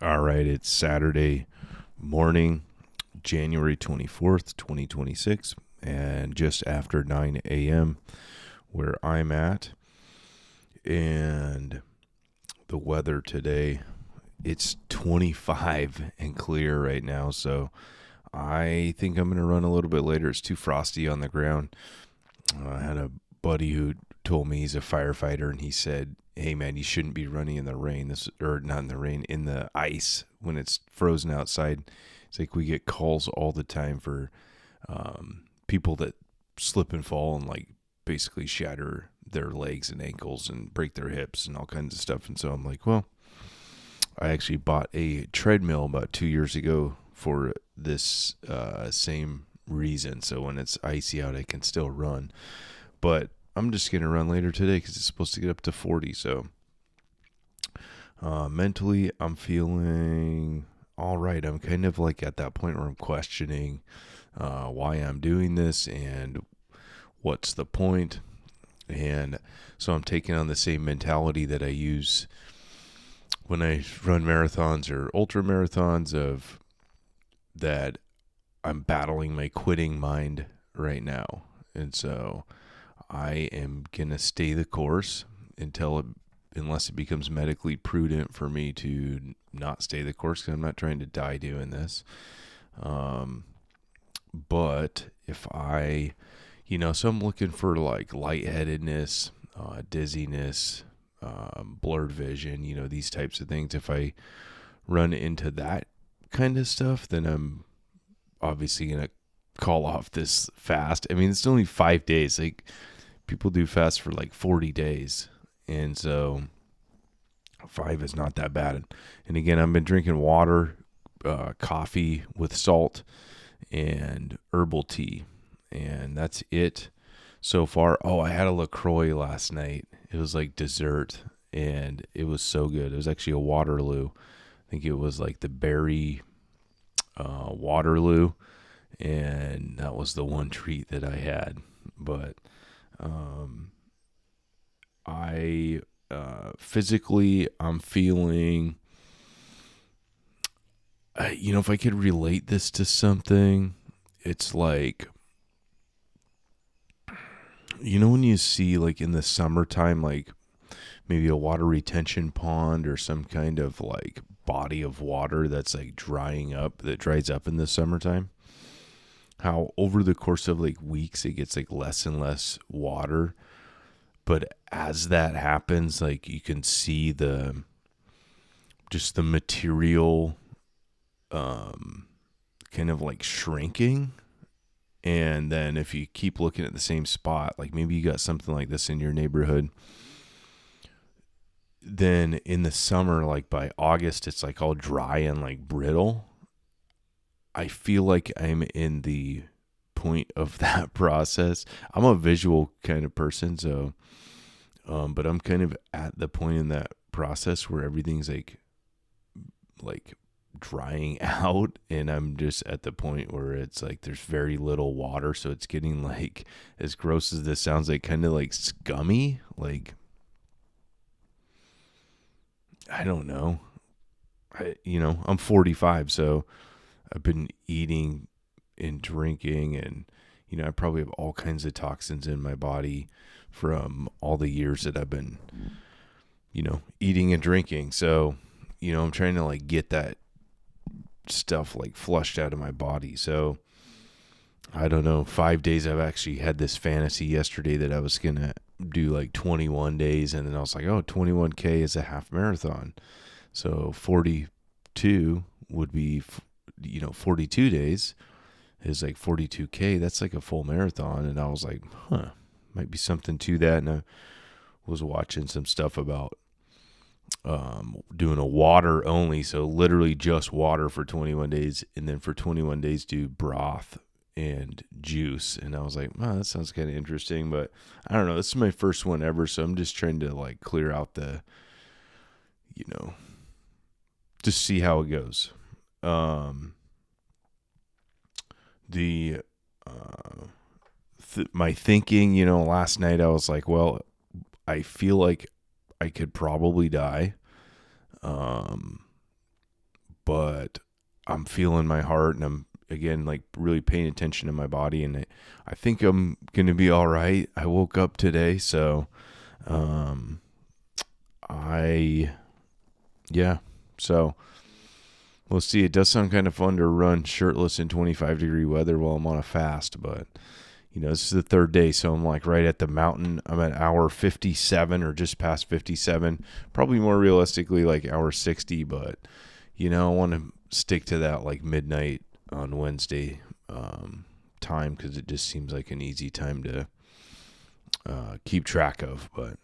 All right, it's Saturday morning, January 24th, 2026, and just after 9 a.m. where I'm at. And the weather today, it's 25 and clear right now, so I think I'm going to run a little bit later. It's too frosty on the ground. I had a buddy who told me he's a firefighter, and he said, "Hey man, you shouldn't be running in the rain. This or not in the rain, in the ice when it's frozen outside." It's like we get calls all the time for people that slip and fall and like basically shatter their legs and ankles and break their hips and all kinds of stuff. And so I'm like, well, I actually bought a treadmill about 2 years ago for this same reason. So when it's icy out, I can still run. But I'm just going to run later today because it's supposed to get up to 40. So mentally, I'm feeling all right. I'm kind of like at that point where I'm questioning why I'm doing this and what's the point. And so I'm taking on the same mentality that I use when I run marathons or ultra marathons, of that I'm battling my quitting mind right now. And so I am going to stay the course unless it becomes medically prudent for me to not stay the course, because I'm not trying to die doing this. But if so I'm looking for like lightheadedness, dizziness, blurred vision, these types of things. If I run into that kind of stuff, then I'm obviously going to call off this fast. I mean, it's only 5 days. Like, people do fast for like 40 days. And so 5 is not that bad. And again, I've been drinking water, coffee with salt, and herbal tea. And that's it so far. Oh, I had a LaCroix last night. It was like dessert, and it was so good. It was actually a Waterloo. I think it was like the berry Waterloo, and that was the one treat that I had. But I physically, I'm feeling, if I could relate this to something, it's like, when you see like in the summertime, like maybe a water retention pond or some kind of like body of water that's like that dries up in the summertime, how over the course of like weeks it gets like less and less water. But as that happens, like you can see the material kind of like shrinking. And then if you keep looking at the same spot, like maybe you got something like this in your neighborhood, then in the summer, like by August, it's like all dry and like brittle. I feel like I'm in the point of that process. I'm a visual kind of person, so but I'm kind of at the point in that process where everything's like drying out, and I'm just at the point where it's like there's very little water, so it's getting like, as gross as this sounds, like kind of like scummy. Like, I don't know. I'm 45, so I've been eating and drinking, and I probably have all kinds of toxins in my body from all the years that I've been eating and drinking. So I'm trying to like get that stuff like flushed out of my body. So I don't know, 5 days. I've actually had this fantasy yesterday that I was gonna do like 21 days, and then I was like, oh, 21K is a half marathon, so 42 would be 42 days is like 42K. That's like a full marathon. And I was like, might be something to that. And I was watching some stuff about doing a water only, so literally just water for 21 days, and then for 21 days do broth and juice. And I was like, that sounds kind of interesting, but I don't know, this is my first one ever, so I'm just trying to like clear out the just see how it goes. My thinking, last night I was like, well, I feel like I could probably die. but I'm feeling my heart, and I'm again like really paying attention to my body, and I think I'm gonna be all right. I woke up today, so I yeah, so we'll see. It does sound kind of fun to run shirtless in 25-degree weather while I'm on a fast, but this is the third day, so I'm like right at the mountain. I'm at hour 57 or just past 57, probably more realistically like hour 60, but I want to stick to that like midnight on Wednesday time, because it just seems like an easy time to keep track of. But